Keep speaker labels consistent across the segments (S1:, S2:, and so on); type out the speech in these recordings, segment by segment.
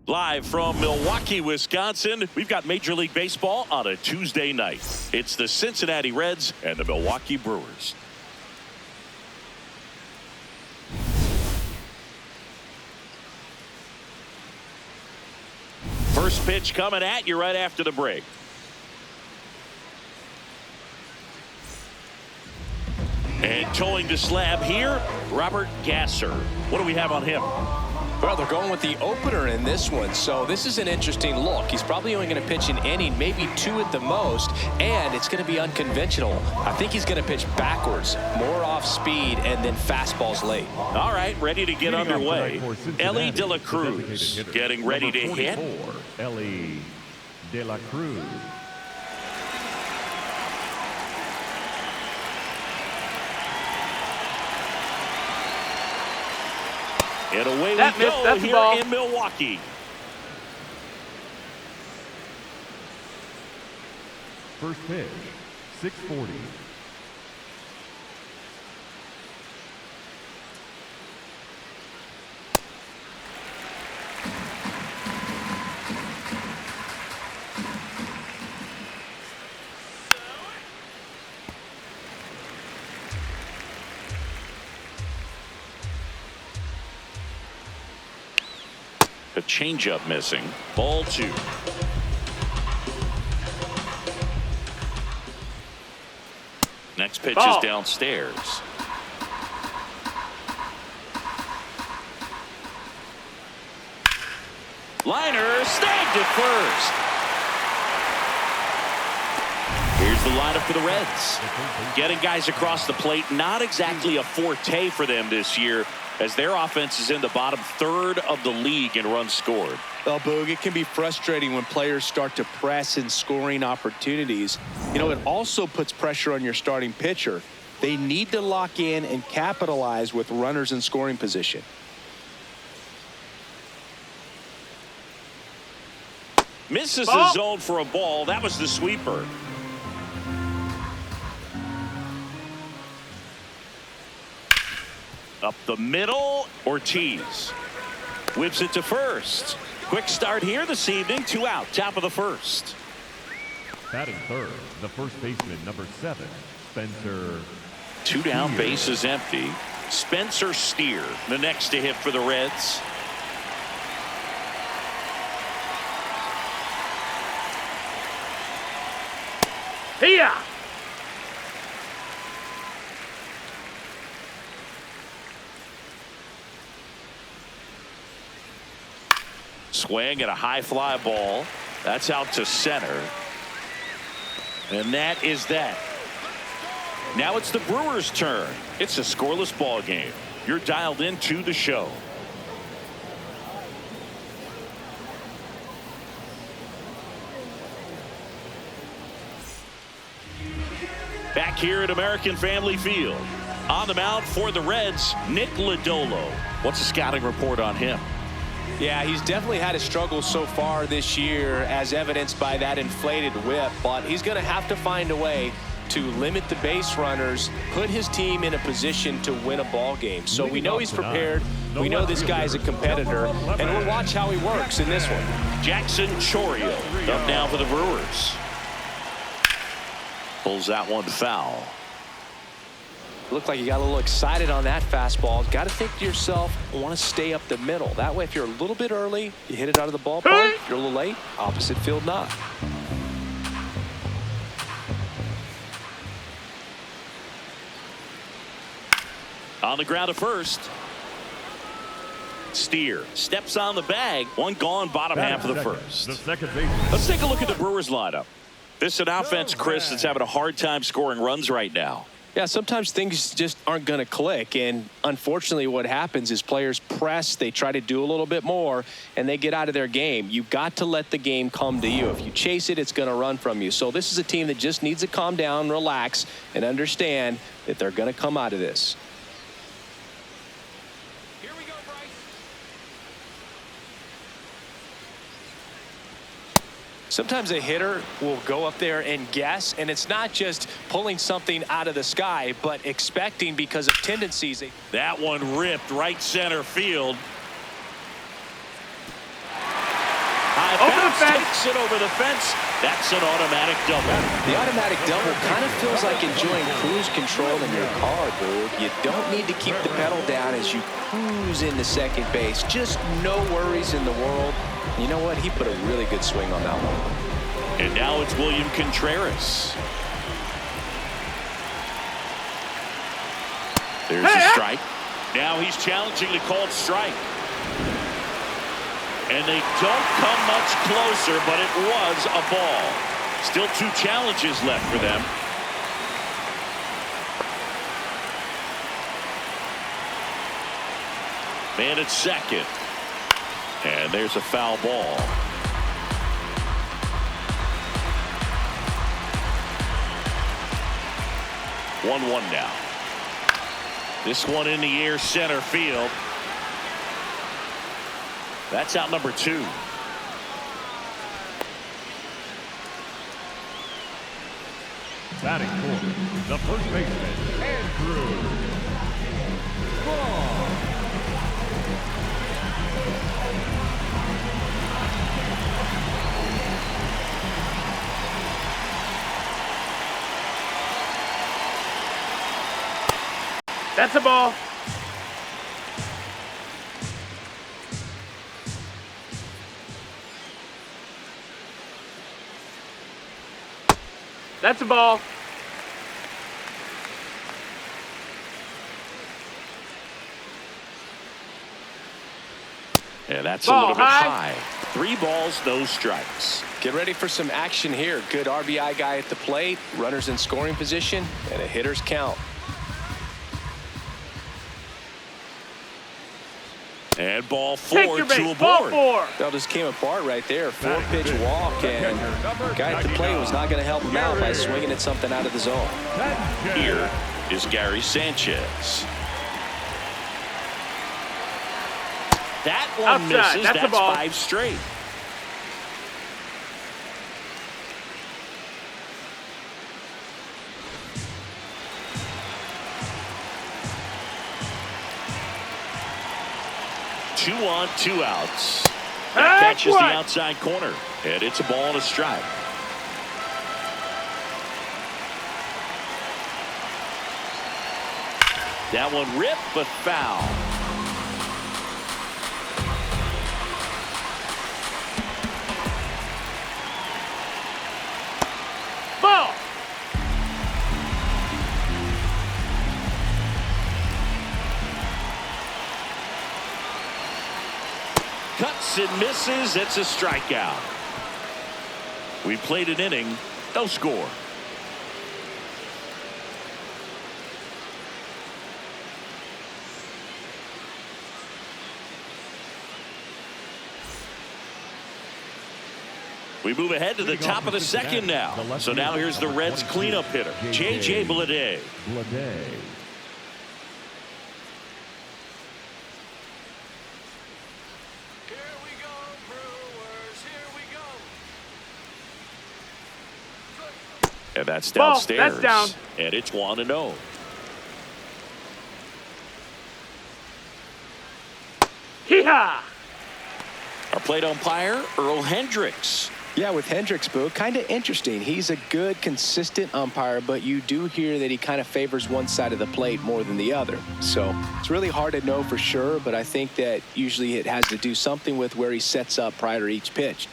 S1: Live from Milwaukee, Wisconsin, we've got Major League Baseball on a Tuesday night. It's the Cincinnati Reds and the Milwaukee Brewers. First pitch coming at you right after the break. And towing the slab here, Robert Gasser. What do we have on him?
S2: Well, they're going with the opener in this one, so this is an interesting look. He's probably only going to pitch an inning, maybe two at the most, and it's going to be unconventional. I think he's going to pitch backwards, more off speed, and then fastballs late.
S1: All right, ready to get underway. Ellie De La Cruz getting ready to hit.
S3: Ellie De La Cruz.
S1: And away we go here in Milwaukee.
S3: First pitch, 640.
S1: A changeup missing. Ball 2. Next pitch is downstairs. Liner snagged it first. Here's the lineup for the Reds. Getting guys across the plate, not exactly a forte for them this year, as their offense is in the bottom third of the league in runs scored.
S2: Well, Boog, it can be frustrating when players start to press in scoring opportunities. You know, it also puts pressure on your starting pitcher. They need to lock in and capitalize with runners in scoring position.
S1: Misses the zone for a ball. That was the sweeper. Up the middle, Ortiz whips it to first. Quick start here this evening. 2 out, top of the first.
S3: Batting third, the first baseman, number 7, Spencer.
S1: 2 down, bases empty. Spencer Steer, the next to hit for the Reds.
S4: Here.
S1: Swing at a high fly ball. That's out to center. And that is that. Now it's the Brewers' turn. It's a scoreless ball game. You're dialed into the show. Back here at American Family Field. On the mound for the Reds, Nick Lodolo. What's the scouting report on him?
S2: Yeah, he's definitely had a struggle so far this year, as evidenced by that inflated whip, but he's going to have to find a way to limit the base runners, put his team in a position to win a ball game. So we know he's prepared. We know this guy's a competitor, and we'll watch how he works in this one.
S1: Jackson Chourio up now for the Brewers. Pulls that one foul.
S2: Looked like you got a little excited on that fastball. Got to think to yourself, I want to stay up the middle. That way, if you're a little bit early, you hit it out of the ballpark. If you're a little late, opposite field not.
S1: On the ground at first. Steer steps on the bag. One gone, bottom half of the first.
S3: The second baseman.
S1: Let's take a look at the Brewers lineup. This is an offense, Chris, that's having a hard time scoring runs right now.
S2: Yeah, sometimes things just aren't going to click, and unfortunately what happens is players press, they try to do a little bit more, and they get out of their game. You've got to let the game come to you. If you chase it, it's going to run from you. So this is a team that just needs to calm down, relax, and understand that they're going to come out of this.
S4: Here we go, Bryce.
S2: Sometimes a hitter will go up there and guess, and it's not just pulling something out of the sky, but expecting because of tendencies.
S1: That one ripped right center field.
S4: fence.
S1: takes it over the fence. That's an automatic double.
S2: The automatic double kind of feels like enjoying cruise control in your car, Boog. You don't need to keep the pedal down as you cruise into second base. Just no worries in the world. You know what? He put a really good swing on that one.
S1: And now it's William Contreras. There's a strike. Now he's challenging the called strike. And they don't come much closer, but it was a ball. Still 2 challenges left for them. Man at second. And there's a foul ball. 1-1 now. This one in the air center field. That's out number 2.
S3: Batting fourth, the first baseman, Andrew Vaughn.
S4: That's a ball. That's a ball.
S1: Yeah, that's
S4: Ball
S1: a little bit
S4: high.
S1: 3 balls, no strikes.
S2: Get ready for some action here. Good RBI guy at the plate, runners in scoring position, and a hitter's count.
S1: And ball 4
S4: Take your
S1: to
S4: base.
S1: a
S4: Ball
S1: board.
S4: 4.
S2: That just came apart right there. 4-pitch walk, and guy at the plate was not going to help him out by swinging at something out of the zone.
S1: Here is Gary Sanchez. That one
S4: Outside.
S1: misses.
S4: That's a ball.
S1: 5 straight. Two on, 2 outs. That catches the outside corner, and it's a ball and a strike. That one ripped, but foul.
S4: Ball.
S1: Cuts and misses. It's a strikeout. We played an inning, no score. We move ahead to the top of the second now. So now here's the Reds cleanup hitter, J.J. Bleday. And that's
S4: Ball.
S1: downstairs.
S4: That's down.
S1: And it's 1-0.
S4: Hee-haw.
S1: Our plate umpire, Earl Hendricks.
S2: Yeah, with Hendricks, Boo, kind of interesting. He's a good, consistent umpire, but you do hear that he kind of favors one side of the plate more than the other. So it's really hard to know for sure, but I think that usually it has to do something with where he sets up prior to each pitch.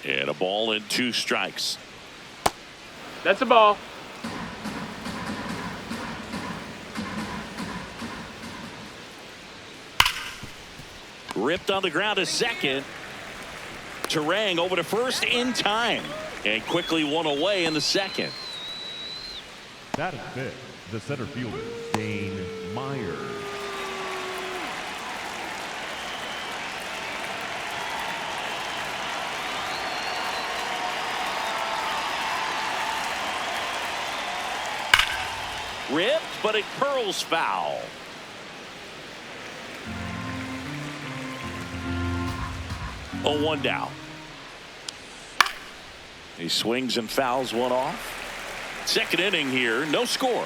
S1: And a ball and 2 strikes.
S4: That's a ball.
S1: Ripped on the ground to second. Terang over to first in time. And quickly one away in the second.
S3: Batting fifth, the center fielder, Dane Myers.
S1: Ripped, but it curls foul. Oh, 1 down. He swings and fouls one off. Second inning here, no score.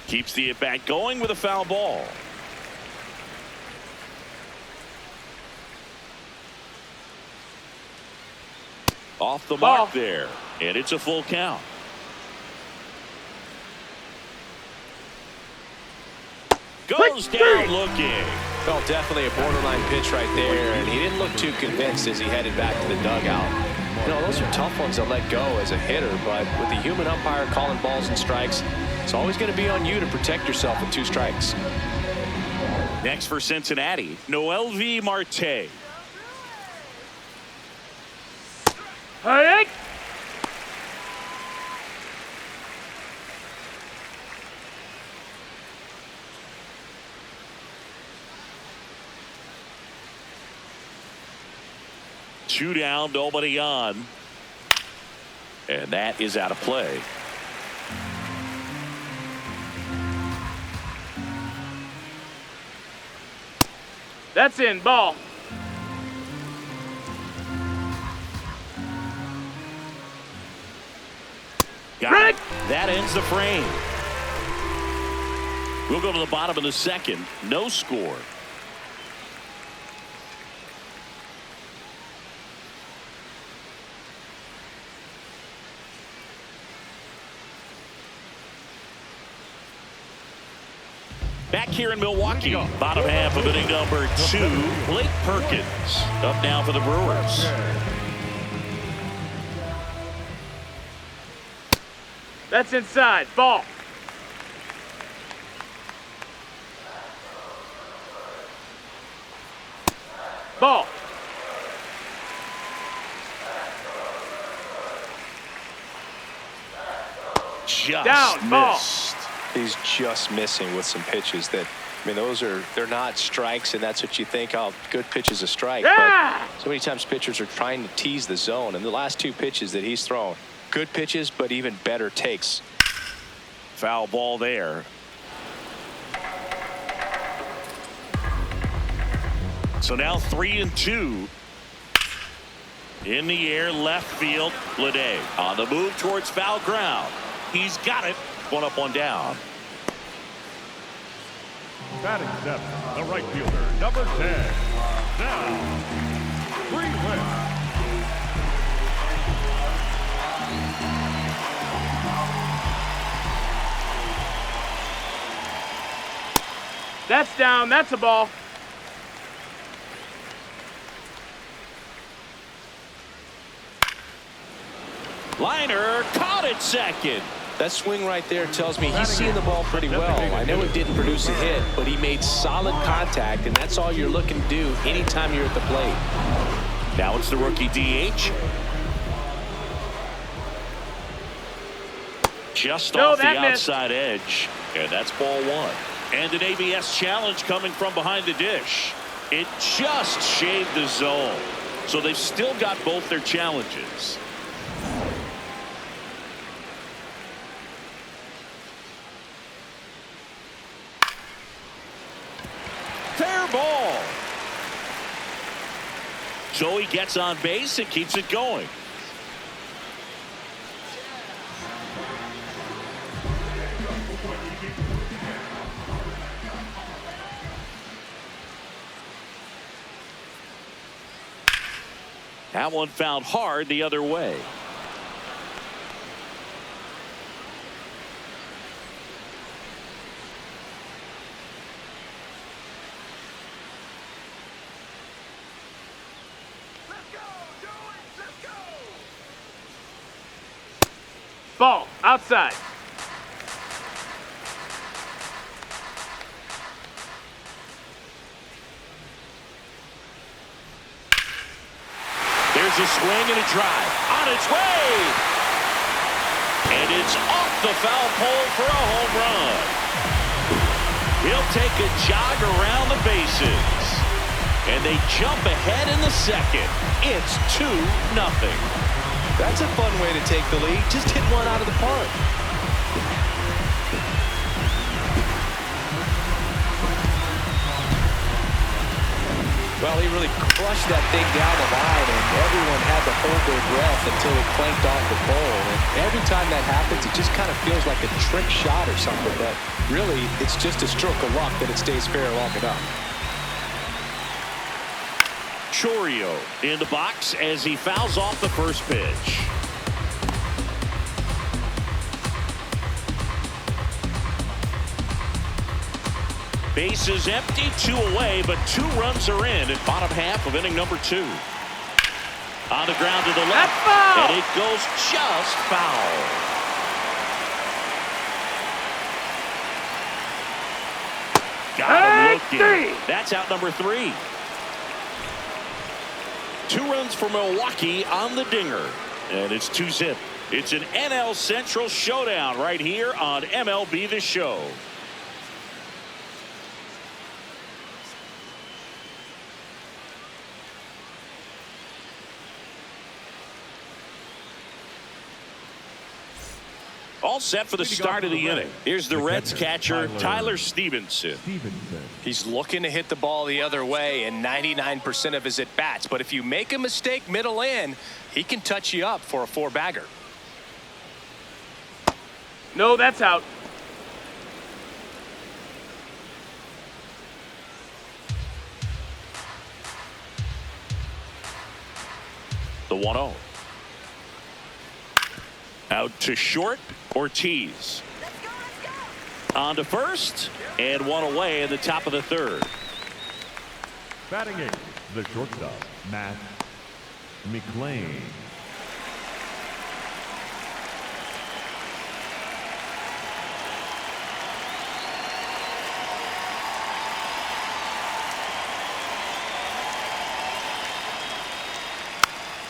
S1: Keeps the at-bat going with a foul ball. Off the mark there, and it's a full count. Goes down looking.
S2: Well, definitely a borderline pitch right there, and he didn't look too convinced as he headed back to the dugout. You know, those are tough ones to let go as a hitter, but with the human umpire calling balls and strikes, it's always going to be on you to protect yourself with 2 strikes.
S1: Next for Cincinnati, Noelvi Marte.
S4: Hey!
S1: Two down, nobody on. And that is out of play.
S4: That's in. Ball.
S1: Got it. That ends the frame. We'll go to the bottom of the second. No score. Back here in Milwaukee, bottom half of inning number 2, Blake Perkins up now for the Brewers.
S4: That's inside. Ball. Ball.
S1: Just
S4: down. Ball.
S1: Missed.
S2: He's just missing with some pitches that, I mean, they're not strikes, and that's what you think. Oh, good pitch is a strike.
S4: Yeah!
S2: But so many times pitchers are trying to tease the zone, and the last 2 pitches that he's thrown, good pitches, but even better takes.
S1: Foul ball there. So now 3-2. In the air, left field, Lede on the move towards foul ground. He's got it. 1 up, 1 down.
S3: Batting 7, the right fielder, number 10. Now, 3 wins.
S4: That's down. That's a ball.
S1: Liner caught it second.
S2: That swing right there tells me he's seeing the ball pretty well. I know it didn't produce a hit, but he made solid contact, and that's all you're looking to do anytime you're at the plate.
S1: Now it's the rookie DH. Just off the outside edge, and that's ball 1. And an ABS challenge coming from behind the dish. It just shaved the zone. So they've still got both their challenges. Fair ball. So he gets on base and keeps it going. That one found hard the other way.
S4: Ball. Outside.
S1: There's a swing and a drive on its way. And it's off the foul pole for a home run. He'll take a jog around the bases. And they jump ahead in the second. It's 2-0.
S2: That's a fun way to take the lead. Just hit one out of the park. Well, he really crushed that thing down the line, and everyone had to hold their breath until it clanked off the pole. And every time that happens, it just kind of feels like a trick shot or something. But really, it's just a stroke of luck that it stays fair long enough.
S1: Chorio in the box as he fouls off the first pitch. Bases empty, 2 away, but 2 runs are in bottom half of inning number 2. On the ground to the left, and it goes just foul. Got him looking. That's out number 3. 2 runs for Milwaukee on the dinger, and it's 2-zip. It's an NL Central showdown right here on MLB The Show. All set for the start of the inning. Here's the Reds catcher, Tyler Stevenson.
S2: He's looking to hit the ball the other way in 99% of his at-bats. But if you make a mistake middle in, he can touch you up for a 4-bagger.
S4: No, that's out.
S1: The 1-0. Out to short, Ortiz. On to first, and 1 away in the top of the 3rd.
S3: Batting 8th, the shortstop, Matt McLean.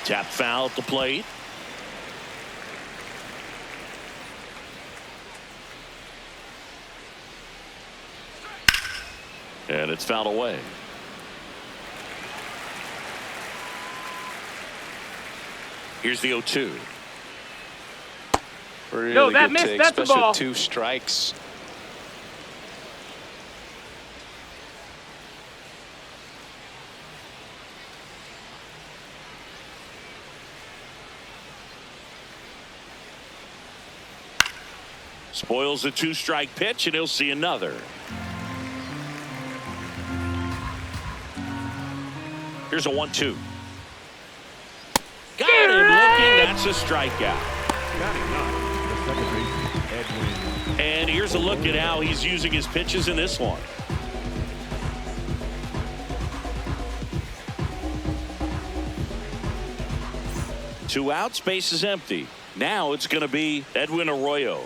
S1: Tap foul at the plate. And it's fouled away. Here's the 0-2.
S2: Really
S4: No, that
S2: good
S4: missed.
S2: take,
S4: That's a
S2: especially
S4: ball.
S2: with 2 strikes.
S1: Spoils the 2-strike pitch, and he'll see another. Here's a 1-2. Got him looking. That's a strikeout.
S3: Batting 9th, the second baseman, Edwin.
S1: And here's a look at how he's using his pitches in this one. Two outs, base is empty. Now it's going to be Edwin Arroyo.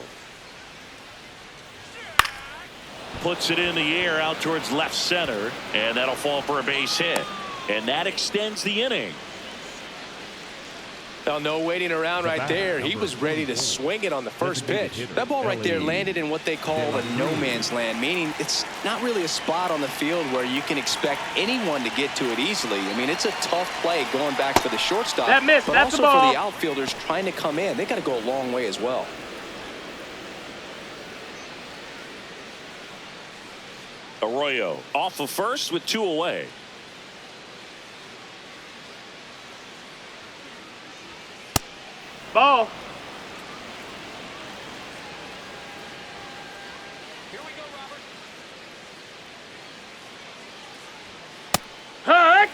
S1: Puts it in the air out towards left center, and that'll fall for a base hit. And that extends the inning.
S2: Well, no waiting around right there. He was ready to swing it on the first pitch. That ball right there landed in what they call a no-man's land, meaning it's not really a spot on the field where you can expect anyone to get to it easily. I mean, it's a tough play going back for the shortstop.
S4: That missed.
S2: But
S4: That's
S2: also
S4: the ball.
S2: for the outfielders trying to come in. They got to go a long way as well.
S1: Arroyo off of first with 2 away.
S4: Ball.
S2: Here we go, Robert.
S4: Hurt.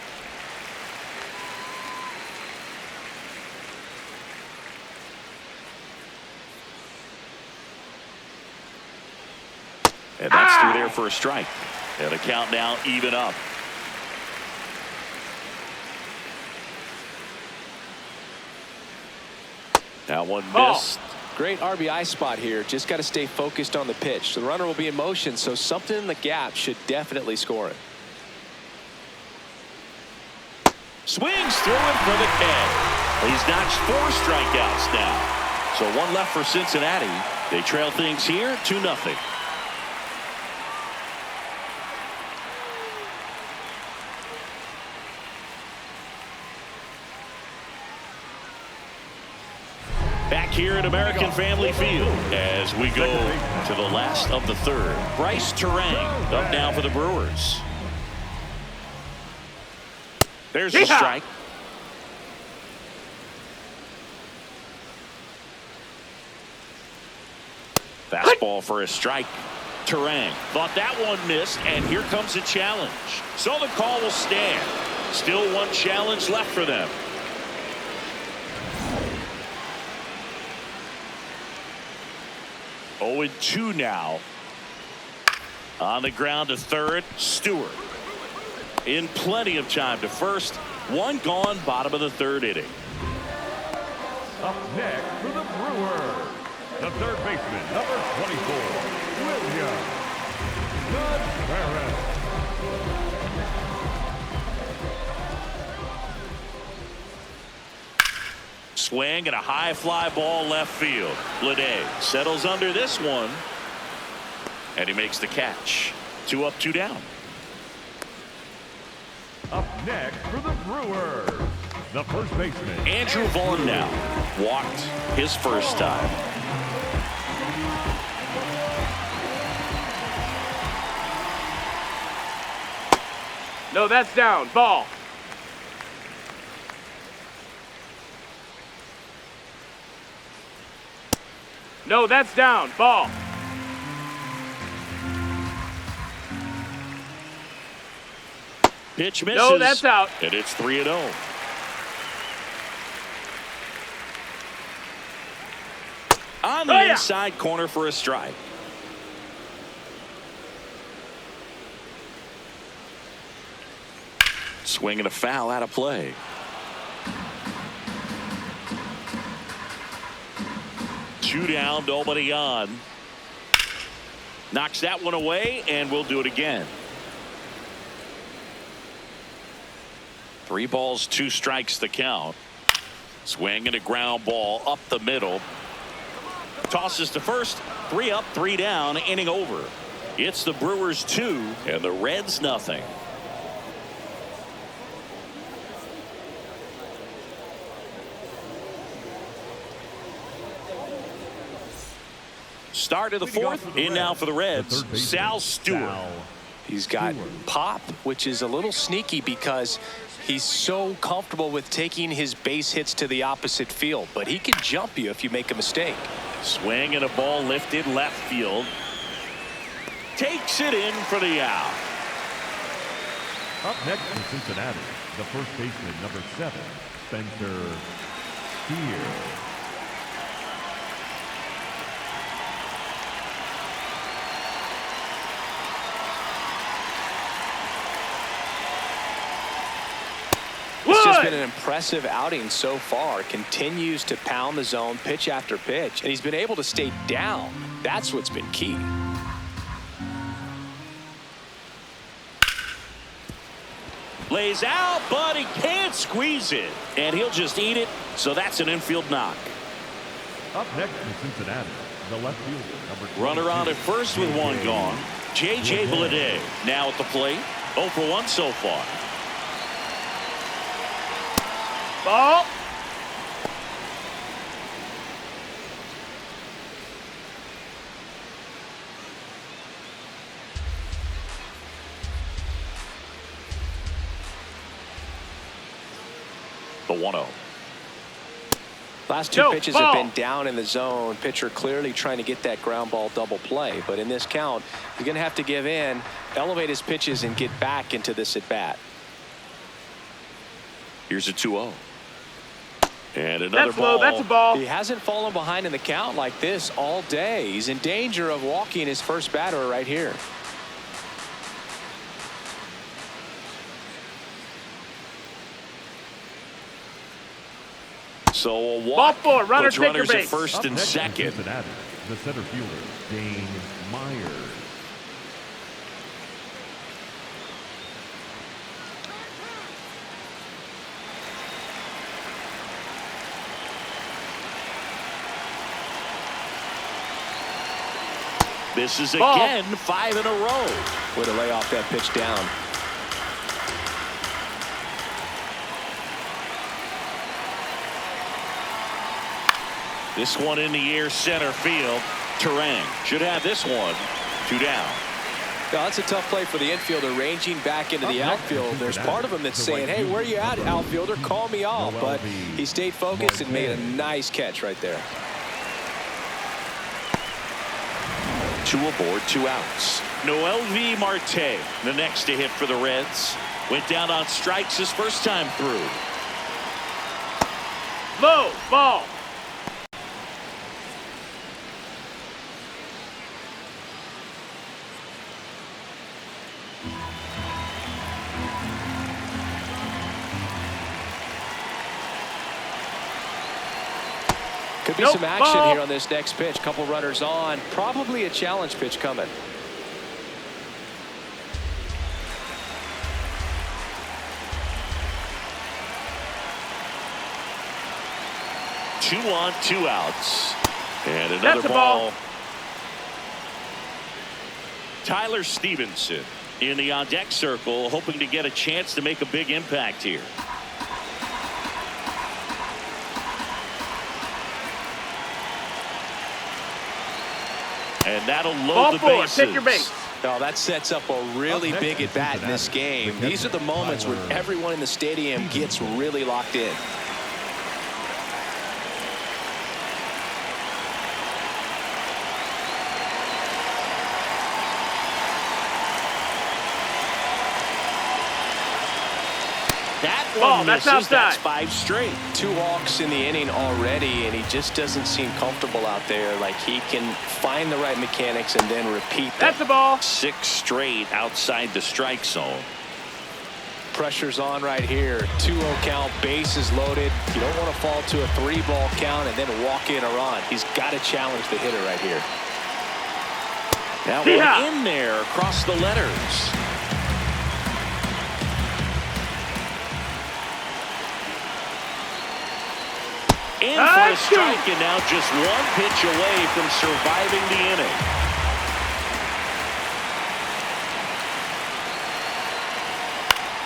S1: And that's through there for a strike. And a count now even up. That one missed.
S2: Great RBI spot here. Just got to stay focused on the pitch. The runner will be in motion, so something in the gap should definitely score it.
S1: Swings through it for the K. He's notched 4 strikeouts now. So 1 left for Cincinnati. They trail things here 2-0. Back here at American Family Field as we go to the last of the 3rd. Bryce Terang up now for the Brewers. There's a
S4: Yeehaw!
S1: strike. Fastball for a strike. Terang thought that one missed, and here comes a challenge. So the call will stand. Still one challenge left for them. Oh, and 2 now. On the ground to third, Stewart. In plenty of time to first. One gone, bottom of the 3rd inning.
S3: Up next for the Brewers, the third baseman, number 24, William Contreras.
S1: Swing and a high fly ball left field. Bleday settles under this one, and he makes the catch. 2 up, 2 down.
S3: Up next for the Brewers, the first baseman,
S1: Andrew Vaughn now walked his first time.
S4: No, that's down. Ball. No, that's down. Ball.
S1: Pitch misses.
S4: No, that's out.
S1: And it's 3-0. On the
S4: yeah.
S1: inside corner for a strike. Swing and a foul out of play. Two down, nobody on. Knocks that one away, and we'll do it again. 3 balls, 2 strikes the count. Swing and a ground ball up the middle. Tosses to first. 3 up, 3 down, inning over. It's the Brewers 2 and the Reds nothing. Start of the 4th. In now for the Reds, Sal Stewart.
S2: He's got pop, which is a little sneaky because he's so comfortable with taking his base hits to the opposite field, but he can jump you if you make a mistake.
S1: Swing and a ball lifted left field. Takes it in for the out.
S3: Up next in Cincinnati, the first baseman, number 7, Spencer Steer.
S2: It's just been an impressive outing so far. Continues to pound the zone pitch after pitch, and he's been able to stay down. That's what's been key.
S1: Lays out, but he can't squeeze it, and he'll just eat it. So that's an infield knock.
S3: Up next in Cincinnati, the left fielder, number 22.
S1: Runner on at first with 1 gone. J.J. Bleday now at the plate. 0 for 1 so far.
S4: Ball.
S1: The 1-0.
S2: Last 2
S4: No,
S2: pitches
S4: ball.
S2: have been down in the zone. Pitcher clearly trying to get that ground ball double play. But in this count, he's going to have to give in, elevate his pitches, and get back into this at bat.
S1: Here's a 2-0. And another
S4: That's
S1: ball.
S4: low. That's a ball.
S2: He hasn't fallen behind in the count like this all day. He's in danger of walking his first batter right here.
S1: So a
S4: Ball
S1: walk.
S4: 4. Runner,
S1: puts
S4: take your
S1: runners at
S4: base.
S1: first
S3: Up
S1: and
S3: next in
S1: second.
S3: Cincinnati, the center fielder, Dane Myers.
S1: This is
S4: Ball.
S1: again 5 in a row.
S2: Way to lay off that pitch down.
S1: This one in the air center field. Terang should have this one. 2 down.
S2: No, that's a tough play for the infielder, ranging back into the outfield. There's part of him that's saying, hey, where you at, outfielder? Call me off. But he stayed focused and made a nice catch right there.
S1: 2 aboard, 2 outs. Noel V. Marte, the next to hit for the Reds. Went down on strikes his first time through.
S4: Low, ball.
S2: Could be some action here on this next pitch. Couple runners on. Probably a challenge pitch coming.
S1: 2 on, 2 outs. And another
S4: That's a ball.
S1: Tyler Stevenson in the on-deck circle, hoping to get a chance to make a big impact here. And that'll load the bases.
S4: Take your base.
S2: Oh, that sets up a really big at-bat in this game. These are the moments where everyone in the stadium gets really locked in.
S1: That
S4: ball,
S1: one
S4: that's
S1: misses.
S4: outside.
S1: That's 5 straight.
S2: 2 walks in the inning already, and he just doesn't seem comfortable out there. Like he can find the right mechanics and then repeat them.
S4: That's a ball.
S1: 6 straight outside the strike zone.
S2: Pressure's on right here. 2-0 count, bases loaded. You don't want to fall to a 3-ball count and then walk in a run. He's got to challenge the hitter right here.
S1: Now we're in there across the letters. In for a strike, and now just 1 pitch away from surviving the inning.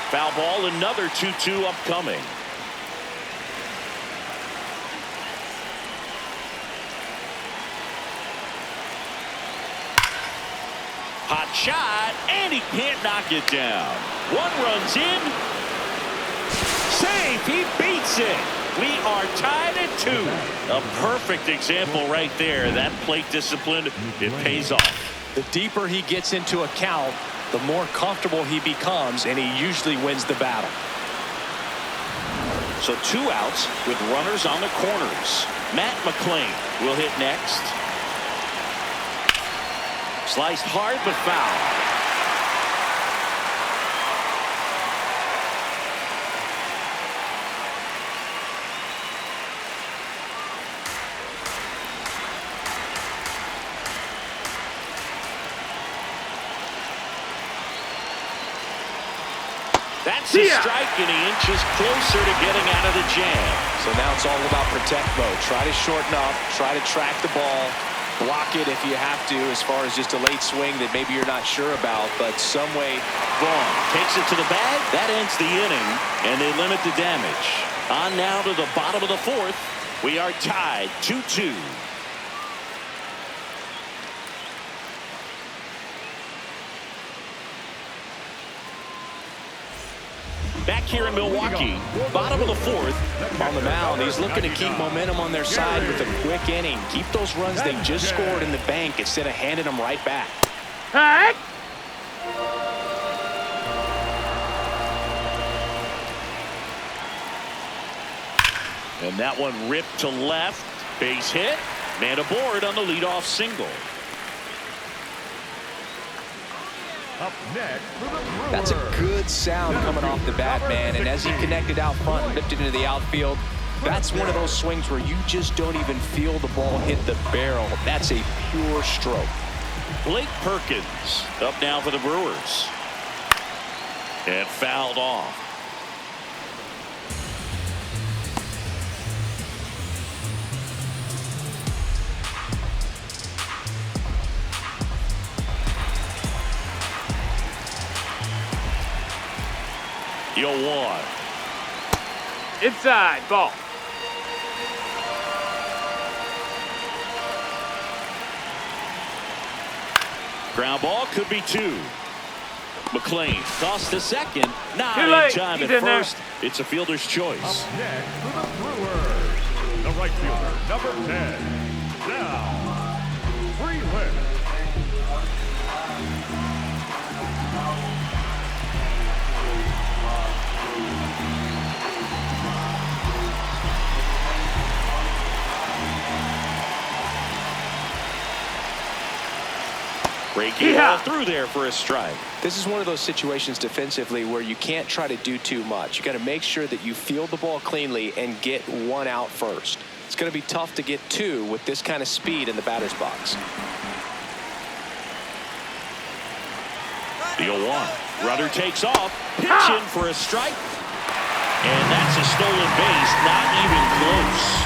S1: Foul ball, another 2-2 upcoming. Hot shot, and he can't knock it down. 1 runs in. Safe, he beats it. We are tied at 2. A perfect example right there. That plate discipline, it pays off.
S2: The deeper he gets into a count, the more comfortable he becomes, and he usually wins the battle.
S1: So 2 outs with runners on the corners. Matt McClain will hit next. Sliced hard but foul. That's a strike, and he inches closer to getting out of the jam.
S2: So now it's all about protect mode. Try to shorten up, try to track the ball, block it if you have to, as far as just a late swing that maybe you're not sure about, but some way.
S1: Braun takes it to the bag. That ends the inning, and they limit the damage. On now to the bottom of the 4th. We are tied 2-2. Back here in Milwaukee, bottom of the 4th.
S2: On the mound, he's looking to keep momentum on their side with a quick inning. Keep those runs they just scored in the bank instead of handing them right back.
S4: Hey!
S1: And that one ripped to left. Base hit. Man aboard on the leadoff single.
S3: Up next for the Brewers.
S2: That's a good sound coming off the bat, man. And as he connected out front and lifted into the outfield, that's one of those swings where you just don't even feel the ball hit the barrel. That's a pure stroke.
S1: Blake Perkins up now for the Brewers. And fouled off. The 0-1.
S4: Inside, ball.
S1: Ground ball could be 2. McLean toss to second. Not
S4: Too
S1: in
S4: late.
S1: time
S4: He's
S1: at
S4: in there.
S1: first. It's a fielder's choice.
S3: Up next for the Brewers, the right fielder, number 10, Sal Freeland.
S1: Breaking ball through there for a strike.
S2: This is one of those situations defensively where you can't try to do too much. You got to make sure that you field the ball cleanly and get 1 out first. It's going to be tough to get 2 with this kind of speed in the batter's box.
S1: The 0-1. Runner takes off. Pitch in for a strike. And that's a stolen base. Not even close.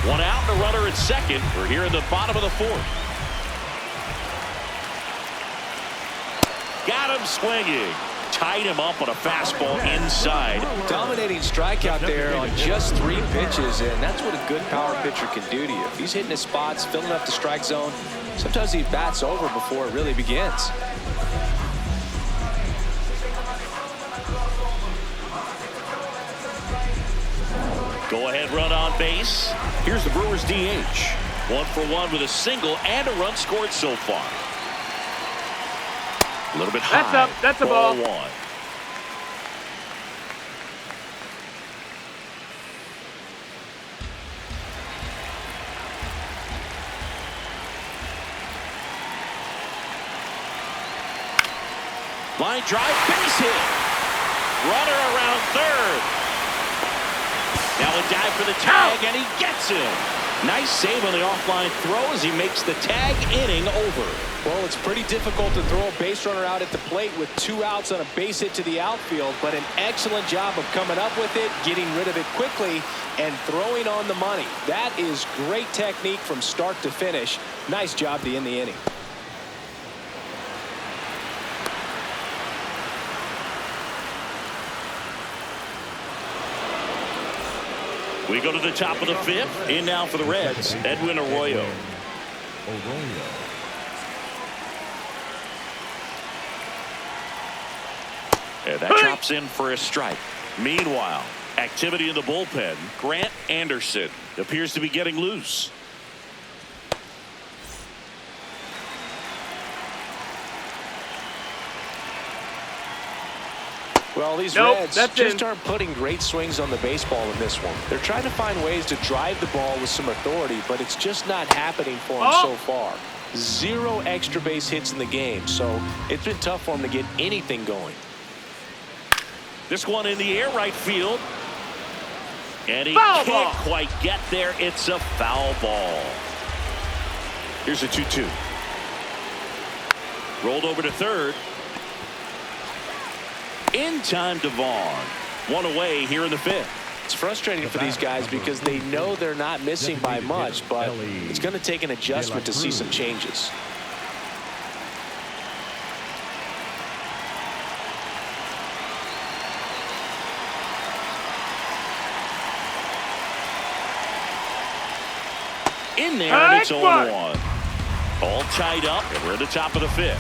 S1: 1 out and a runner at second. We're here in the bottom of the 4th. Got him swinging. Tied him up on a fastball inside.
S2: Dominating strikeout there on just 3 pitches, and that's what a good power pitcher can do to you. If he's hitting his spots, filling up the strike zone, sometimes he bats over before it really begins.
S1: Go-ahead run on base. Here's the Brewers DH. 1 for 1 with a single and a run scored so far. A little bit high.
S4: That's up. That's a ball.
S1: 1. Line drive, base hit. Runner around third. Now a dive for the tag, and he gets him. Nice save on the offline throw as he makes the tag inning over.
S2: Well, it's pretty difficult to throw a base runner out at the plate with 2 outs on a base hit to the outfield, but an excellent job of coming up with it, getting rid of it quickly, and throwing on the money. That is great technique from start to finish. Nice job to end the inning.
S1: We go to the top of the 5th. In now for the Reds, Edwin Arroyo. And that chops in for a strike. Meanwhile, activity in the bullpen. Grant Anderson appears to be getting loose.
S2: Well, these Reds just aren't putting great swings on the baseball in this one. They're trying to find ways to drive the ball with some authority, but it's just not happening for them so far. 0 extra base hits in the game, so it's been tough for them to get anything going.
S1: This one in the air, right field. And he can't quite get there. It's a foul ball. Here's a 2-2. Rolled over to third. In time to Vaughn. 1 away here in the 5th.
S2: It's frustrating for these guys because they know they're not missing by much, but it's going to take an adjustment to see some changes.
S1: In there, and it's 0-1. All tied up, and we're at the top of the 5th.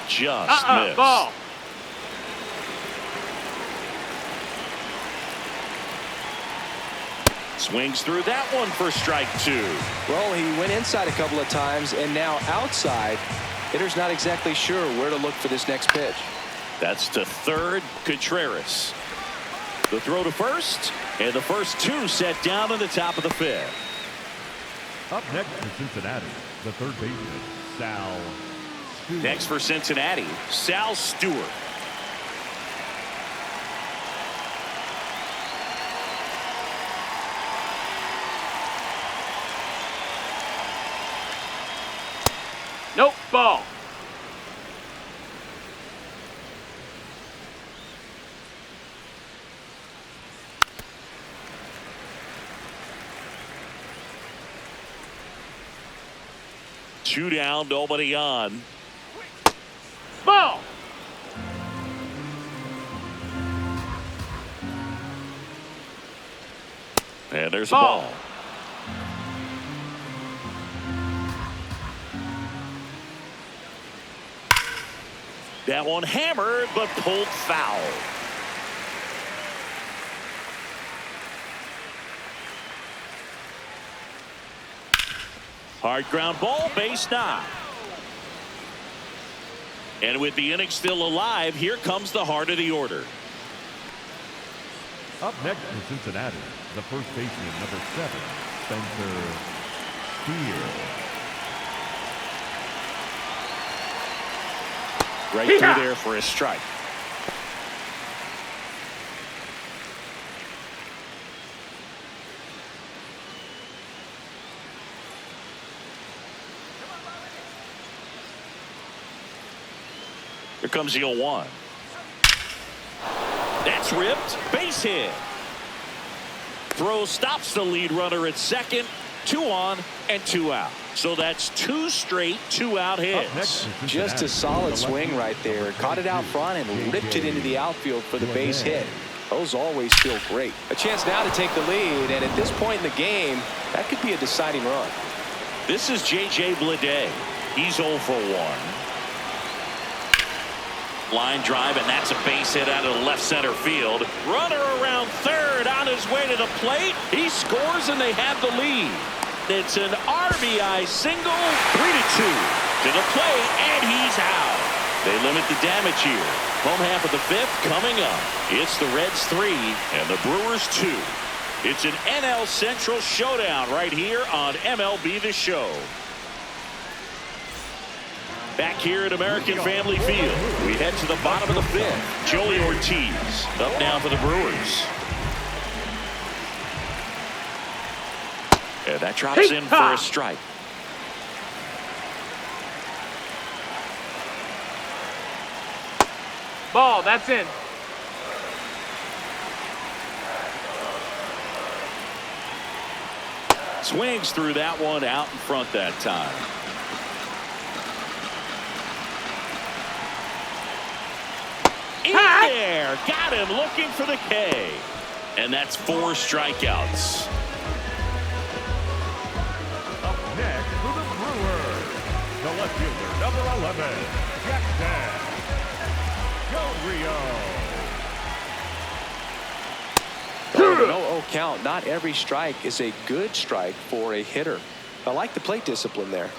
S1: Just missed.
S4: Ball.
S1: Swings through that one for strike 2.
S2: Well, he went inside a couple of times, and now outside. Hitter's not exactly sure where to look for this next pitch.
S1: That's to third, Contreras. The throw to first, and the first 2 set down in the top of the 5th.
S3: Up next for Cincinnati, the third baseman, Sal Stewart.
S1: Next for Cincinnati, Sal Stewart.
S4: Nope, ball.
S1: Two down, nobody on.
S4: Ball.
S1: And there's a ball. That one hammered, but pulled foul. Hard ground ball, base knock. And with the inning still alive, here comes the heart of the order.
S3: Up next for Cincinnati, the first baseman, number 7, Spencer Steer.
S1: Right through there for a strike. Here comes the 0-1. That's ripped. Base hit. Throw stops the lead runner at second. 2 on and 2 out. So that's 2 straight 2-out hits.
S2: Just a solid swing right there. Caught it out front and ripped it into the outfield for the base hit. Those always feel great. A chance now to take the lead, and at this point in the game, that could be a deciding run.
S1: This is J.J. Bleday. He's 0 for 1. Line drive, and that's a base hit out of the left center field. Runner around third on his way to the plate. He scores, and they have the lead. It's an RBI single, 3-2 to the plate, and he's out. They limit the damage here. Home half of the 5th coming up. It's the Reds 3 and the Brewers 2. It's an NL Central showdown right here on MLB The Show. Back here at American Family Field, we head to the bottom of the 5th. Joey Ortiz up now for the Brewers. And that drops in for a strike.
S4: Ball, that's in.
S1: Swings through that one out in front that time. In there, got him looking for the K. And that's 4 strikeouts.
S3: Up next for the Brewers, the left fielder, number 11, Jackson. Go Rio.
S2: No count. Not every strike is a good strike for a hitter. I like the plate discipline there.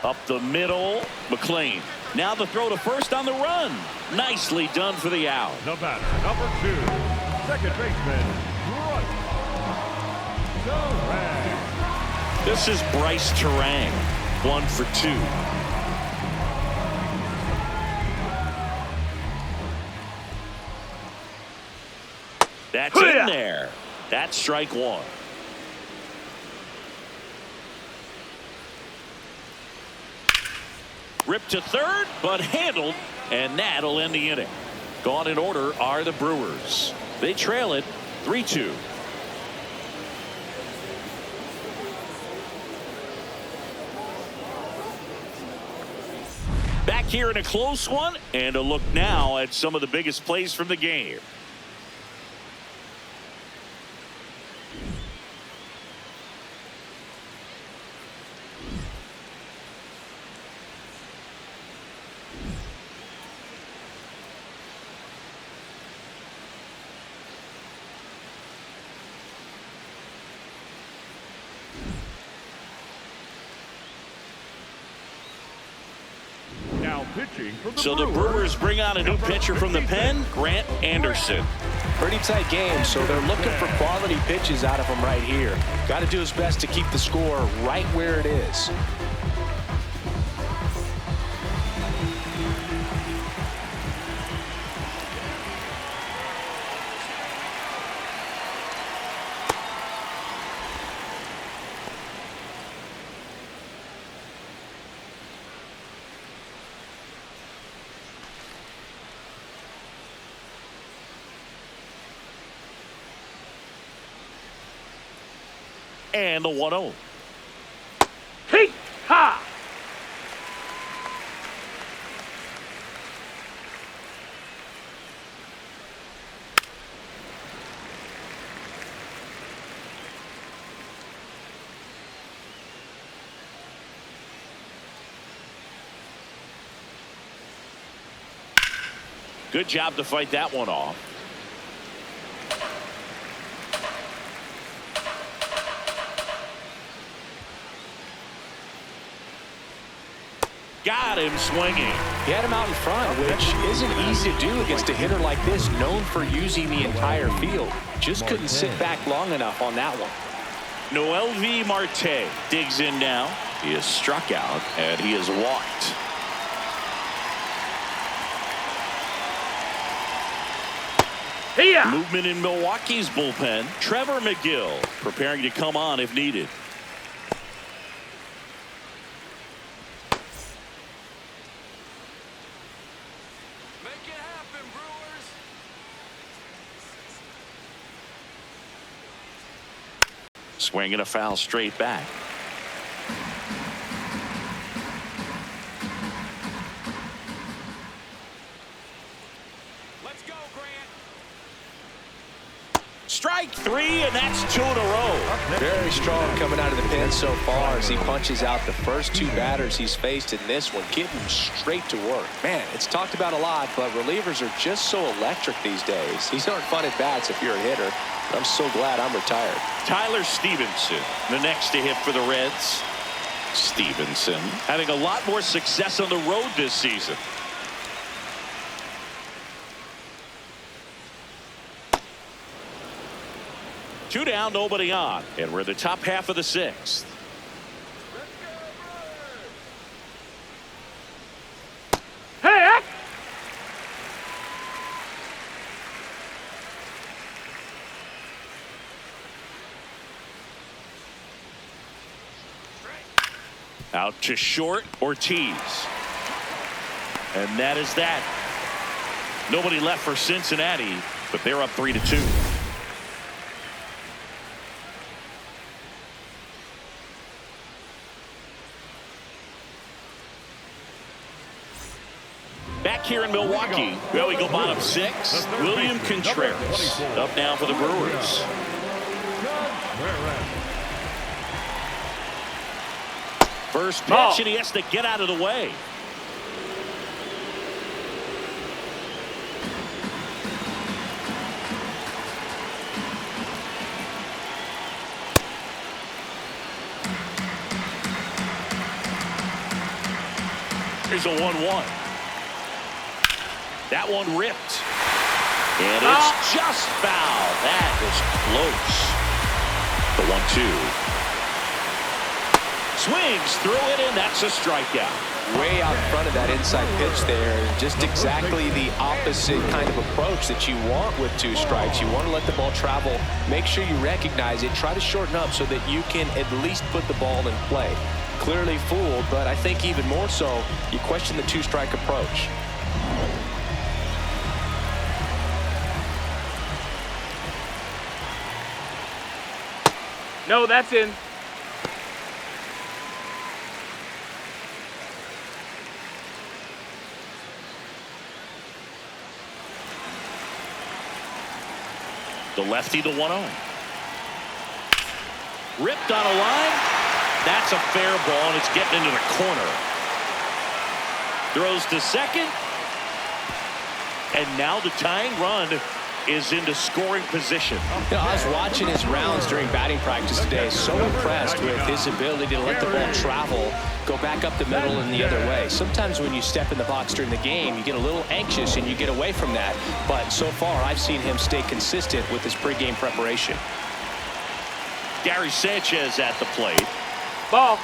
S1: Up the middle, McLean. Now the throw to first on the run. Nicely done for the out.
S3: The batter, number 2, second baseman, Bryce Terang.
S1: This is Bryce Terang, 1 for 2. That's in there. That's strike 1. Ripped to third, but handled, and that'll end the inning. Gone in order are the Brewers. They trail it 3-2. Back here in a close one, and a look now at some of the biggest plays from the game. So the Brewers bring on a new pitcher from the pen, Grant Anderson.
S2: Pretty tight game, so they're looking for quality pitches out of him right here. Got to do his best to keep the score right where it is.
S1: And the 1-0.
S4: Hey, ha!
S1: Good job to fight that one off. Got him swinging.
S2: He had him out in front, which isn't easy to do against a hitter like this, known for using the entire field. Just couldn't sit back long enough on that one.
S1: Noelvi Marte digs in now. He is struck out, and he is walked.
S4: Here.
S1: Movement in Milwaukee's bullpen. Trevor McGill preparing to come on if needed.
S5: Make it happen, Brewers.
S1: Swing and a foul straight back.
S5: Let's go, Grant.
S1: Strike three, and that's 2 in a row.
S2: Very strong coming out of the pen so far as he punches out the first 2 batters he's faced in this one, getting straight to work. Man, it's talked about a lot, but relievers are just so electric these days. These aren't fun at bats if you're a hitter. I'm so glad I'm retired.
S1: Tyler Stevenson, the next to hit for the Reds. Stevenson having a lot more success on the road this season. Two down, nobody on, and we're in the top half of the 6th.
S4: Hey.
S1: Out to short, Ortiz. And that is that. Nobody left for Cincinnati, but they're up 3-2. Back here in Milwaukee, well, we go bottom 6. William Contreras up now for the Brewers. First pitch, and he has to get out of the way. Here's a 1-1. That one ripped. And it's just foul. That was close. The 1-2. Swings through it, and that's a strikeout.
S2: Way out in front of that inside pitch there. Just exactly the opposite kind of approach that you want with 2 strikes. You want to let the ball travel. Make sure you recognize it. Try to shorten up so that you can at least put the ball in play. Clearly fooled, but I think even more so, you question the 2-strike approach.
S4: No, that's in.
S1: The lefty, the 1-0. Ripped on a line. That's a fair ball, and it's getting into the corner. Throws to second. And now the tying run is into scoring position.
S2: You know, I was watching his rounds during batting practice today. So impressed with his ability to let the ball travel, go back up the middle and the other way. Sometimes when you step in the box during the game, you get a little anxious and you get away from that. But so far, I've seen him stay consistent with his pregame preparation.
S1: Gary Sanchez at the plate.
S4: Ball.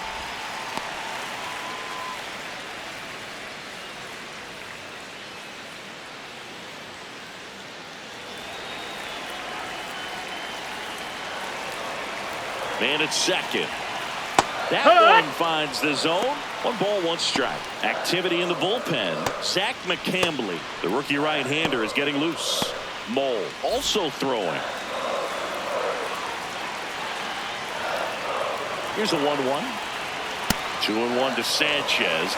S1: Man at second. That one finds the zone. 1 ball, 1 strike. Activity in the bullpen. Zach McCambley, the rookie right-hander, is getting loose. Mole also throwing. Here's a 1-1. 2-1 to Sanchez.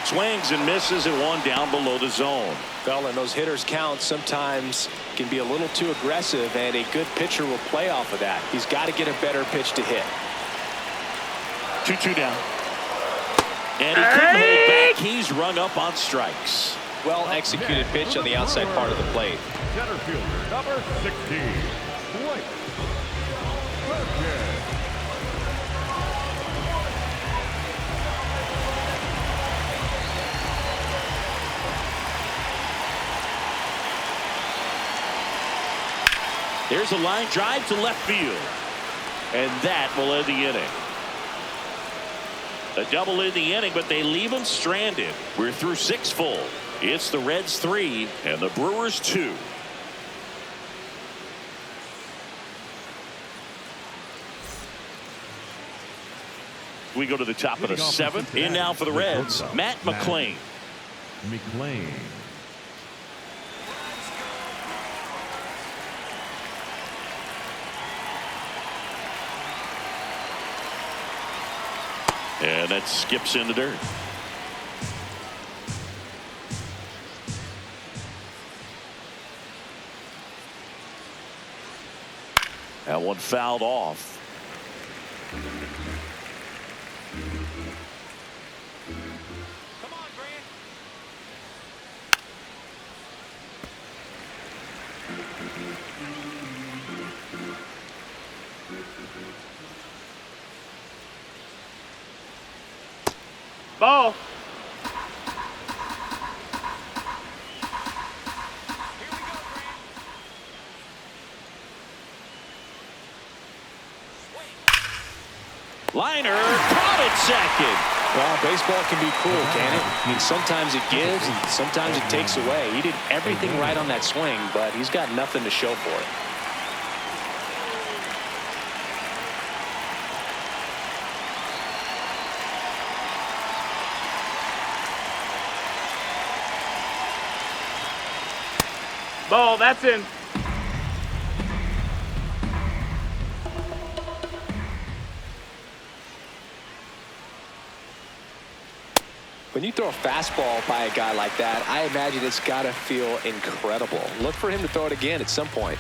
S1: Swings and misses at 1 down below the zone.
S2: Well, and those hitters count sometimes can be a little too aggressive, and a good pitcher will play off of that. He's got to get a better pitch to hit.
S1: 2-2 down. And he couldn't hold back. He's rung up on strikes.
S2: Well executed pitch on the outside part of the plate.
S3: Center fielder, number 16, Blake.
S1: There's a line drive to left field. And that will end the inning. A double in the inning, but they leave him stranded. We're through 6 full. It's the Reds 3 and the Brewers 2. We go to the top of the 7th. In now for the Reds, Matt McLean. And that skips in the dirt. That one fouled off.
S5: Come on, Grant.
S4: Ball.
S5: Here we go, Grant.
S1: Liner caught it second.
S2: Well, baseball can be cruel, can it? I mean, sometimes it gives and sometimes it takes away. He did everything right on that swing, but he's got nothing to show for it.
S4: Ball. That's in.
S2: When you throw a fastball by a guy like that, I imagine it's got to feel incredible. Look for him to throw it again at some point.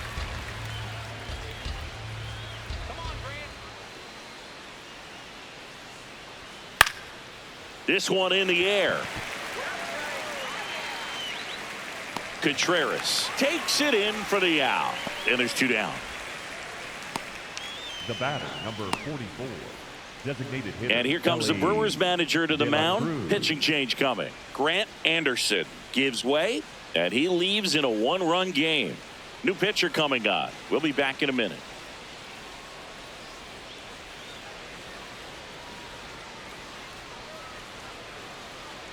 S5: Come on, Grant.
S1: This one in the air. Contreras takes it in for the out. And there's 2 down.
S3: The batter, number 44. Designated hitter.
S1: And here comes the Brewers manager to the mound. Pitching change coming. Grant Anderson gives way, and he leaves in a 1-run game. New pitcher coming on. We'll be back in a minute.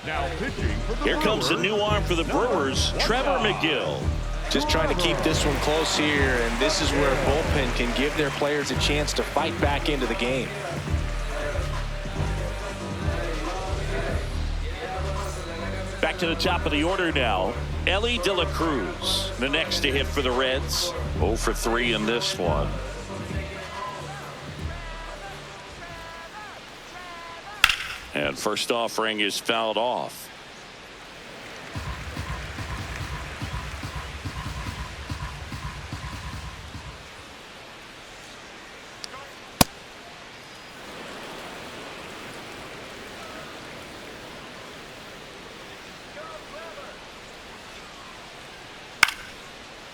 S3: Now pitching for the
S1: Here comes the
S3: Brewers,
S1: new arm for the Brewers, Trevor McGill.
S2: Just trying to keep this one close here, and this is where bullpen can give their players a chance to fight back into the game.
S1: Back to the top of the order now. Ellie De La Cruz, the next to hit for the Reds. 0 for 3 in this one. And first offering is fouled off.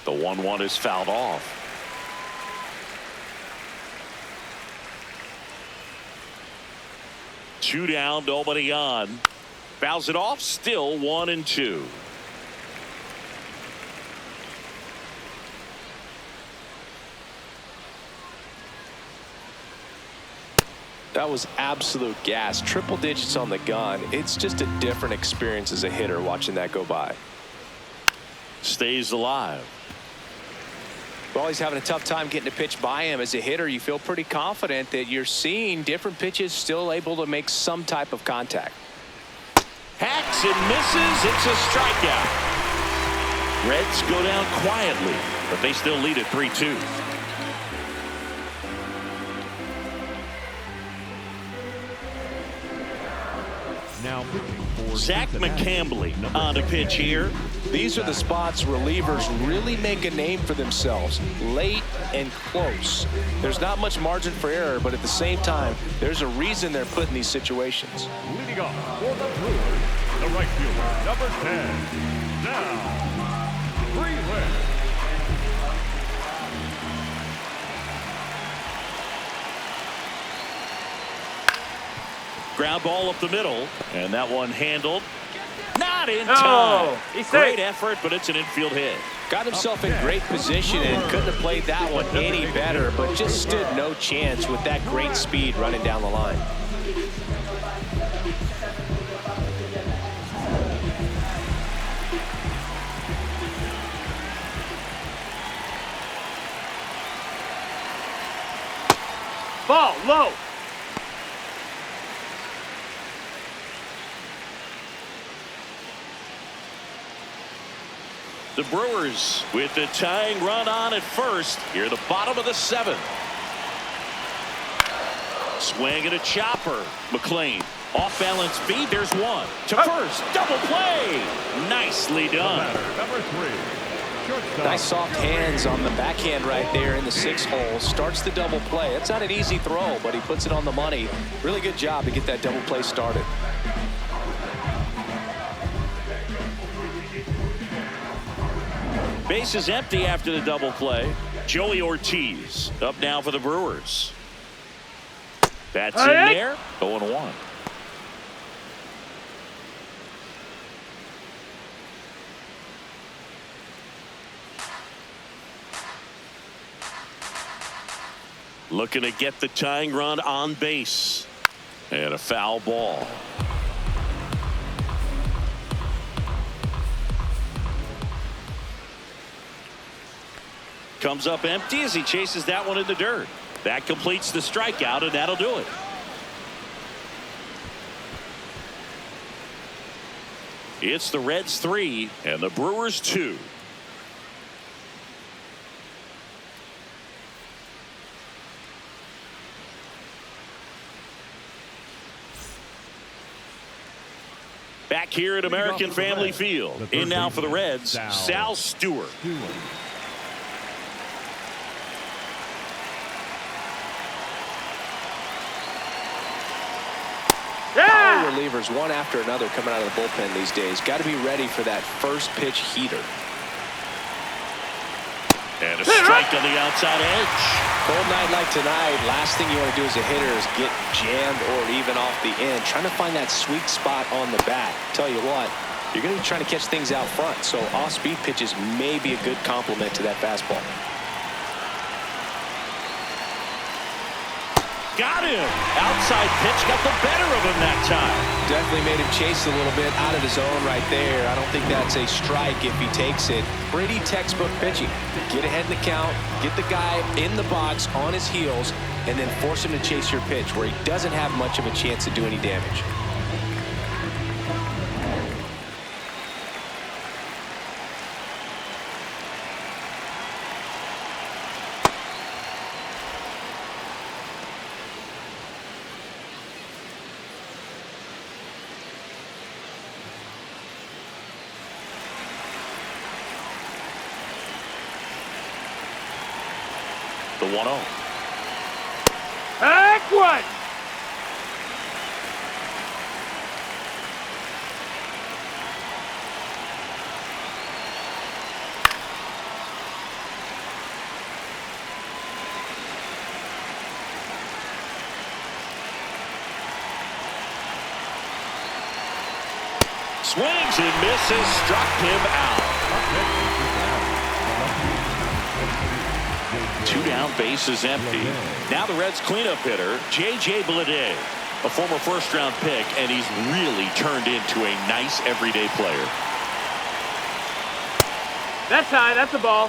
S1: The 1-1 is fouled off. Two down, nobody on. Fouls it off, still 1-2.
S2: That was absolute gas. Triple digits on the gun. It's just a different experience as a hitter watching that go by.
S1: Stays alive.
S2: Well, he's having a tough time getting a pitch by him. As a hitter, you feel pretty confident that you're seeing different pitches still able to make some type of contact.
S1: Hacks and misses. It's a strikeout. Reds go down quietly, but they still lead at 3-2.
S3: Now Now pitching for
S1: Zach
S3: Cincinnati,
S1: McCambly
S3: number
S1: on the
S3: 10.
S1: pitch here.
S2: These are the spots relievers really make a name for themselves, late and close. There's not much margin for error, but at the same time, there's a reason they're put in these situations.
S3: Leading off for the Brewers, the right fielder, number 10. Now, Brewer.
S1: Ground ball up the middle, and that one handled. Not in
S4: No,
S1: time.
S4: he's
S1: Great
S4: safe.
S1: effort, but it's an infield hit.
S2: Got himself in great position and couldn't have played that one any better, but just stood no chance with that great speed running down the line.
S4: Ball low.
S1: The Brewers with the tying run on at first. Here, the bottom of the 7th. Swing and a chopper. McLean off balance feed. There's one to first. Double play. Nicely done.
S3: Number 3. Shortstop.
S2: Nice soft hands on the backhand right there in the 6 hole. Starts the double play. It's not an easy throw, but he puts it on the money. Really good job to get that double play started.
S1: Base is empty after the double play. Joey Ortiz up now for the Brewers. That's in there. 0-1. Looking to get the tying run on base. And a foul ball. Comes up empty as he chases that one in the dirt. That completes the strikeout, and that'll do it. It's the Reds 3 and the Brewers 2. Back here at American Family Field. In now for the Reds, Sal Stewart.
S2: Power relievers one after another coming out of the bullpen these days. Got to be ready for that first pitch heater.
S1: And a strike on the outside edge.
S2: Cold night like tonight, last thing you want to do as a hitter is get jammed or even off the end. Trying to find that sweet spot on the bat. Tell you what, you're going to be trying to catch things out front, so off-speed pitches may be a good complement to that fastball.
S1: Got him. Outside pitch got the better of him that time.
S2: Definitely made him chase a little bit out of his zone right there. I don't think that's a strike if he takes it. Pretty textbook pitching. Get ahead in the count, get the guy in the box on his heels, and then force him to chase your pitch where he doesn't have much of a chance to do any damage.
S1: The 1-0.
S4: Heck what?
S1: Swings and misses, struck him out. 2 down, base is empty. Now the Reds cleanup hitter, J.J. Bleday, a former first-round pick, and he's really turned into a nice everyday player.
S4: That's high. That's a ball.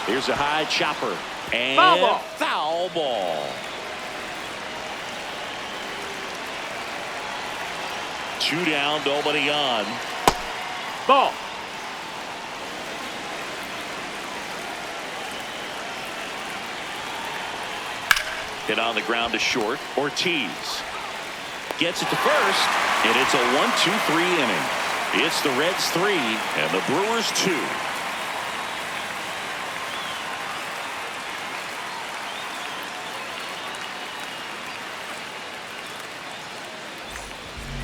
S1: Here's a high chopper. And
S4: Foul ball.
S1: Foul ball. 2 down, nobody on.
S4: Ball.
S1: Hit on the ground to short. Ortiz gets it to first, and it's a 1-2-3 inning. It's the Reds 3 and the Brewers 2.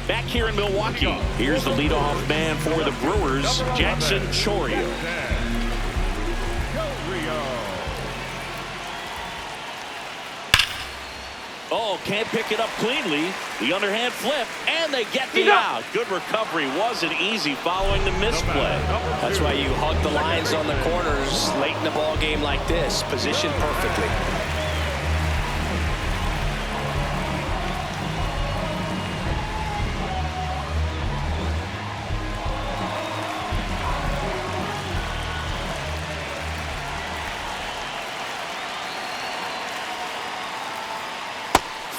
S1: Back here in Milwaukee, here's the leadoff man for the Brewers, Jackson Chourio. Oh, can't pick it up cleanly. The underhand flip, and they get the out. Good recovery. Wasn't easy following the misplay.
S2: That's why you hug the lines on the corners late in the ball game like this. Positioned perfectly.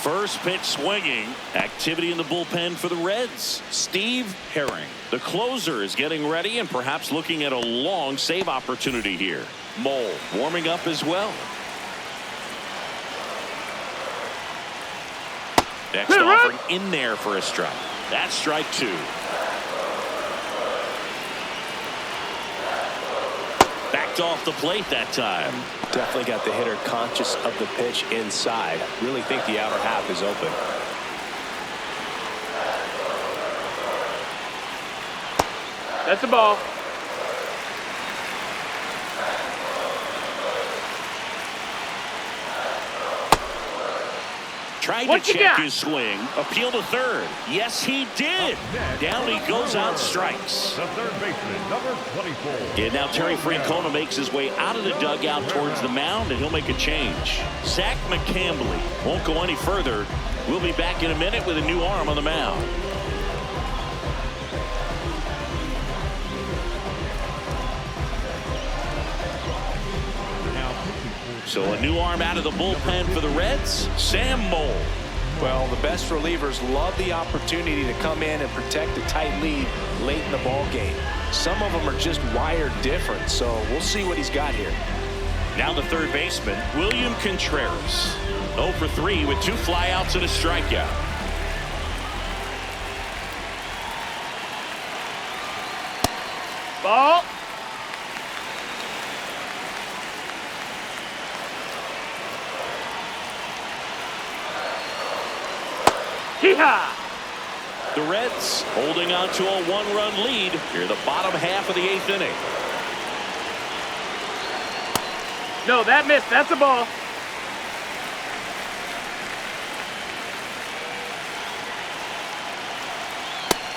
S1: First pitch swinging. Activity in the bullpen for the Reds. Steve Herring, the closer, is getting ready and perhaps looking at a long save opportunity here. Mole warming up as well. Next offering in there for a strike. That's strike 2. Backed off the plate that time.
S2: Definitely got the hitter conscious of the pitch inside. Really think the outer half is open.
S4: That's a ball.
S1: Tried to check his swing. Appeal to third. Yes, he did. Down he goes on strikes.
S3: The third baseman, number 24.
S1: And now Terry Francona makes his way out of the dugout towards the mound, and he'll make a change. Zach McCambley won't go any further. We'll be back in a minute with a new arm on the mound. So a new arm out of the bullpen for the Reds, Sam Mole.
S2: Well, the best relievers love the opportunity to come in and protect a tight lead late in the ball game. Some of them are just wired different, so we'll see what he's got here.
S1: Now the third baseman, William Contreras. 0 for 3 with 2 flyouts and a strikeout.
S4: Ball.
S1: The Reds holding on to a 1-run lead here, the bottom half of the 8th inning.
S4: No, that missed. That's a ball.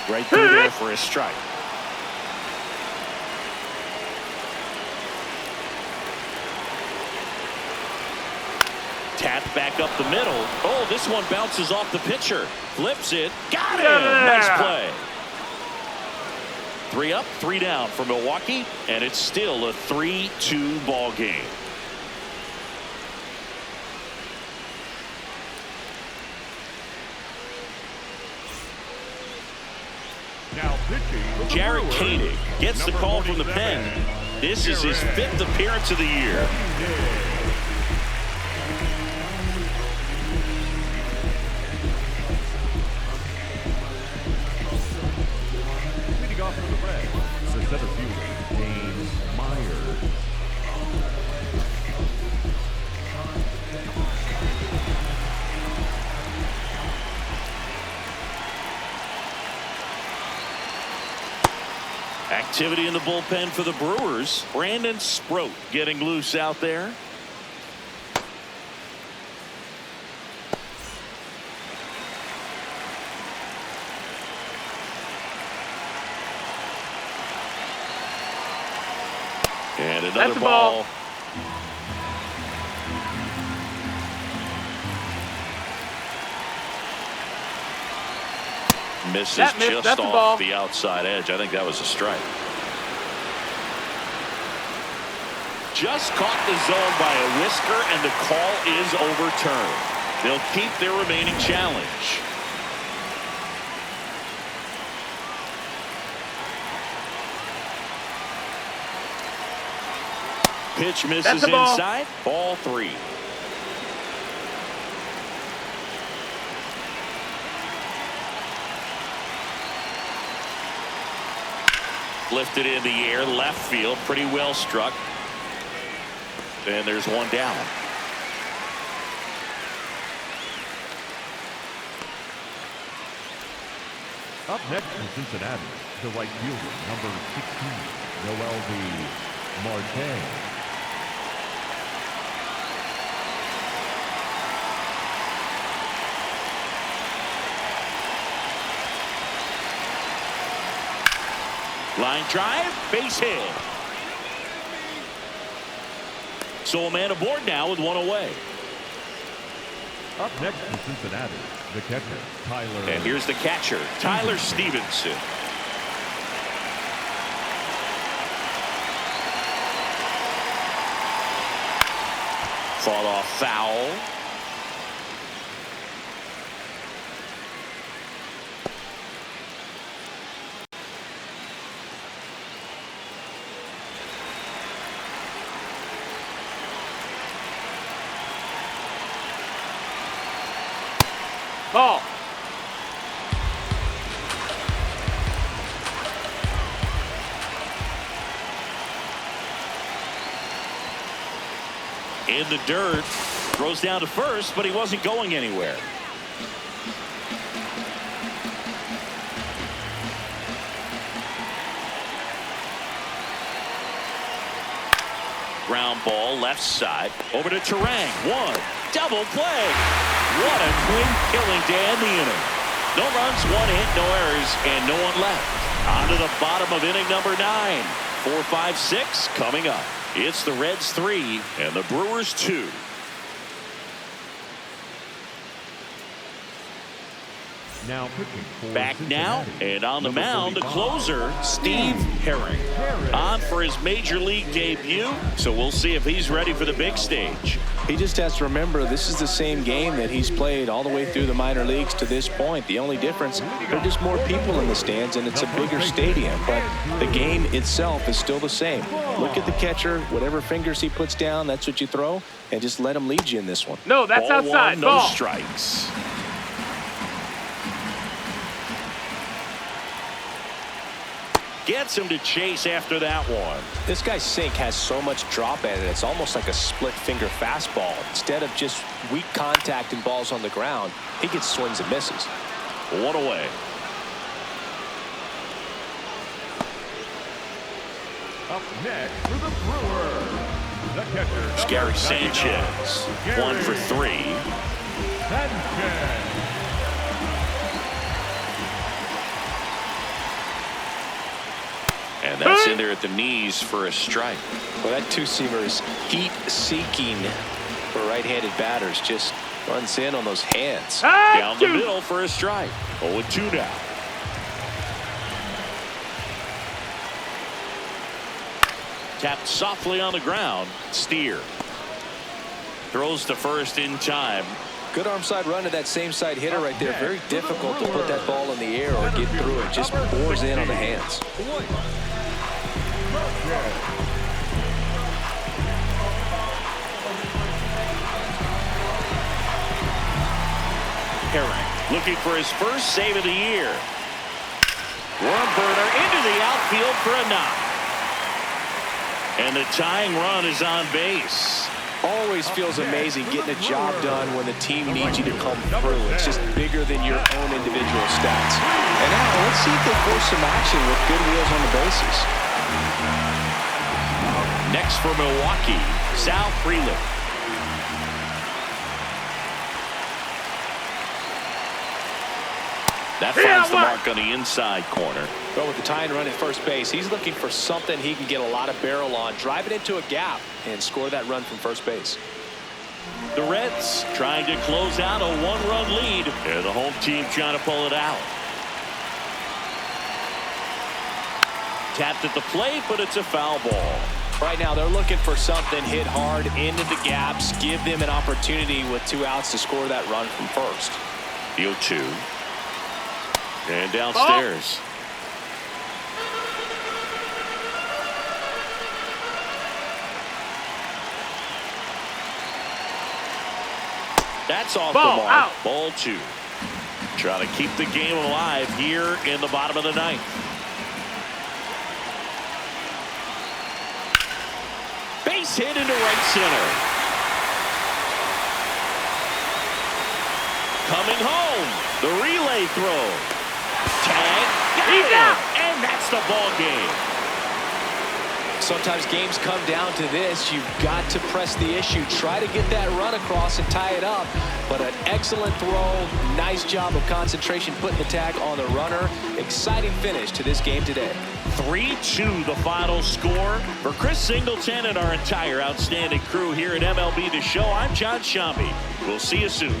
S1: Right through there for a strike. Tapped back up the middle. Oh, this one bounces off the pitcher. Flips it. Got him. Nice play. 3 up, 3 down for Milwaukee, and it's still a 3-2 ball game.
S3: Now pitching.
S1: Jared Koenig gets the call from the pen. This is his 5th appearance of the year.
S3: Leading off for the Reds, the center fielder, James Myers.
S1: Activity in the bullpen for the Brewers. Brandon Sproat getting loose out there. And another
S4: That's a ball.
S1: Misses
S4: That missed.
S1: just
S4: That's a
S1: off
S4: ball.
S1: the outside edge. I think that was a strike. Just caught the zone by a whisker, and the call is overturned. They'll keep their remaining challenge. Pitch misses
S4: That's a ball.
S1: inside. Ball 3. Lifted in the air, left field, pretty well struck. And there's one down.
S3: Up next in Cincinnati, the right fielder, number 16, Noel Marte.
S1: Line drive, base hit. So a man aboard now with one away.
S3: Up next in Cincinnati, the catcher, Tyler.
S1: And here's the catcher, Tyler Stevenson. Fought off foul.
S4: Ball.
S1: In the dirt, throws down to first, but he wasn't going anywhere. Ground ball left side over to Turang. One double play. What a quick killing to end the inning. No runs, one hit, no errors, and no one left. On to the bottom of inning number 9. 4, 5, 6 coming up. It's the Reds 3 and the Brewers 2.
S3: Now pitching for
S1: Back now
S3: Cincinnati,
S1: and on the
S3: number
S1: mound, the
S3: 35,
S1: closer, Steve Herring. On for his major league debut, so we'll see if he's ready for the big stage.
S2: He just has to remember this is the same game that he's played all the way through the minor leagues to this point. The only difference, there are just more people in the stands and it's a bigger stadium, but the game itself is still the same. Look at the catcher, whatever fingers he puts down, that's what you throw, and just let him lead you in this one.
S4: No, that's
S1: Ball
S4: outside.
S1: one, no
S4: Ball.
S1: strikes. Gets him to chase after that one.
S2: This guy's sink has so much drop in it, it's almost like a split finger fastball. Instead of just weak contact and balls on the ground, he gets swings and misses.
S1: One away.
S3: Up next for the Brewers, the catcher,
S1: Gary
S3: number
S1: Sanchez. 1 for 3.
S3: Sanchez.
S1: And that's in there at the knees for a strike.
S2: Well, that two-seamer is heat-seeking for right-handed batters. Just runs in on those hands.
S1: Down the middle for a strike. 0-2 now. Tapped softly on the ground. Steer. Throws to first in time.
S2: Good arm side run to that same side hitter right there. Very difficult to put that ball in the air or get through it. Just bores in on the hands.
S1: Herring looking for his first save of the year. Worm burner into the outfield for a knock. And the tying run is on base.
S2: Always feels amazing getting a job done when the team needs you to come through. It's just bigger than your own individual stats. And now let's see if they force some action with good wheels on the bases.
S1: Next for Milwaukee, Sal Freeland. That finds the mark on the inside corner.
S2: But with the tying run at first base, he's looking for something he can get a lot of barrel on, drive it into a gap, and score that run from first base.
S1: The Reds trying to close out a one-run lead. And the home team trying to pull it out. Tapped at the plate, but it's a foul ball.
S2: Right now, they're looking for something hit hard into the gaps, give them an opportunity with 2 outs to score that run from first.
S1: The 0-2. And downstairs. That's off
S4: Ball
S1: the mark.
S4: out.
S1: Ball 2. Trying to keep the game alive here in the bottom of the 9th. base hit into right center. Coming home, the relay throw. Tag, got out, and that's the ball game.
S2: Sometimes games come down to this. You've got to press the issue. Try to get that run across and tie it up. But an excellent throw. Nice job of concentration putting the tag on the runner. Exciting finish to this game today.
S1: 3-2 the final score. For Chris Singleton and our entire outstanding crew here at MLB The Show, I'm John Shambi. We'll see you soon.